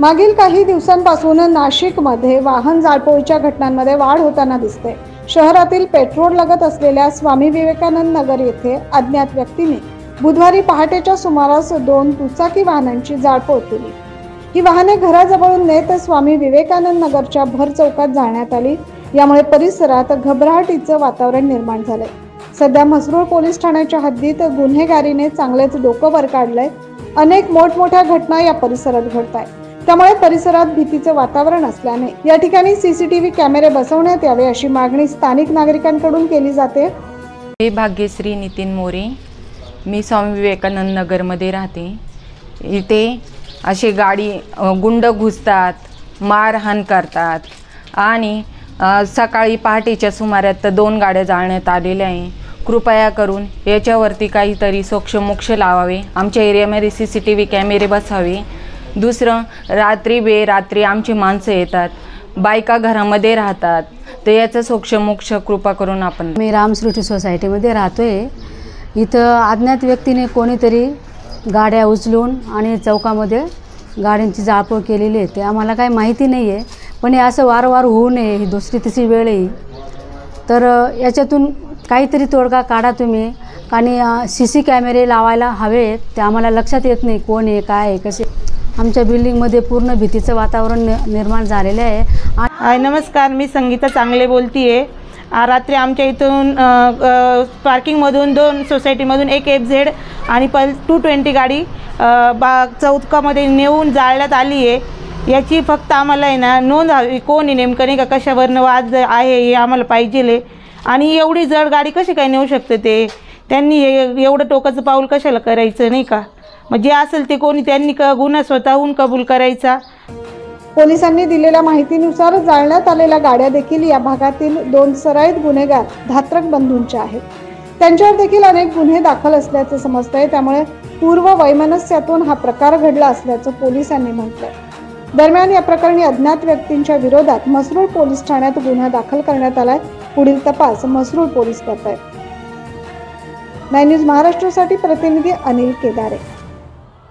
मागील काही दिवसांपासून नाशिकमध्ये वाहन जाळपोळीच्या घटनांमध्ये वाढ होताना दिसते। शहरातील पेट्रोल लगत असलेल्या स्वामी विवेकानंद नगर येथे अज्ञात व्यक्तीने बुधवारी पहाटेच्या सुमारास 2 दुचाकी वाहनांची जाळपोळ केली। ही वाहने घराजवळून नेत स्वामी विवेकानंद नगरच्या भर चौकात जाळण्यात आली। यामुळे परिसरात घबराटीचे वातावरण निर्माण झाले। सध्या म्हसरूळ पोलीस ठाण्याच्या हद्दीत गुन्हेगारीने चांगलेच डोकं वर काढलंय। अनेक मोठमोठ्या घटना या परिसरात घडतायत, त्यामुळे परिसरात भीतीचे वातावरण असल्याने या ठिकाणी सीसीटीव्ही कॅमेरे बसवण्यात यावे अशी मागणी स्थानिक नागरिकांकडून केली जाते। मी भाग्यश्री नितीन मोरे, मी स्वामी विवेकानंद नगरमध्ये राहते। इथे असे गाडी गुंड घुसतात, मारहाण करतात आणि सकाळी पहाटेच्या सुमारास 2 गाड्या जाळण्यात आलेल्या आहे। कृपया करून याच्यावरती काहीतरी सोक्षमोक्ष लावावे। आमच्या एरियामध्ये सीसीटीव्ही कॅमेरे बसावे। दुसरं, रात्री बेरात्री आमची माणसं येतात, बायका घरामध्ये राहतात, तर याचं सोक्षमोक्ष कृपा करून आपण। मी रामसृष्टी सोसायटीमध्ये राहतोय। इथं अज्ञात व्यक्तीने कोणीतरी गाड्या उचलून आणि चौकामध्ये गाड्यांची जाळपोळ केलेली आहे। ते आम्हाला काही माहिती नाही आहे, पण हे असं वारंवार होऊ नये, ही दुसरी तिसरी वेळ आहे। तर याच्यातून काहीतरी तोडगा काढा तुम्ही, आणि CC कॅमेरे लावायला हवे। ते आम्हाला लक्षात येत नाही कोण आहे, काय आहे, कसे। आमच्या बिल्डिंगमध्ये पूर्ण भीतीचं वातावरण निर्माण झालेलं आहे। नमस्कार, मी संगीता चांगले बोलतीये। रात्री आमच्या इथून पार्किंगमधून 2 सोसायटीमधून एक FZ आणि 220 गाडी चौकामध्ये नेऊन जाळण्यात आली आहे। याची फक्त आम्हाला आहे ना नोंद हवी, कोण आहे नेमकं, नाही का, कशावरनं वाद आहे हे आम्हाला पाहिजे। आणि एवढी जड गाडी कशी काय नेऊ शकते ते? त्यांनी एवढं टोकाचं पाऊल कशाला करायचं, नाही का? मग जे असेल ते कोणी त्यांनी गुन्हा स्वतःहून कबूल करायचा। पोलिसांनी दिलेल्या माहितीनुसार जाळण्यात आलेल्या गाड्या देखील या भागातील 2 सराईत गुन्हेगार धात्रक बंधूंच्या आहेत। त्यांच्यावर देखील अनेक गुन्हे दाखल असल्याचे समजतंय, त्यामुळे पूर्व वैमनस्यातून हा प्रकार घडला असल्याचं पोलिसांनी म्हटलंय। दरम्यान या प्रकरणी अज्ञात व्यक्तींच्या विरोधात म्हसरूळ पोलीस ठाण्यात गुन्हा दाखल करण्यात आलाय। पुढील तपास म्हसरूळ पोलीस करतायत। 9 न्यूज महाराष्ट्रासाठी प्रतिनिधी अनिल केदारे।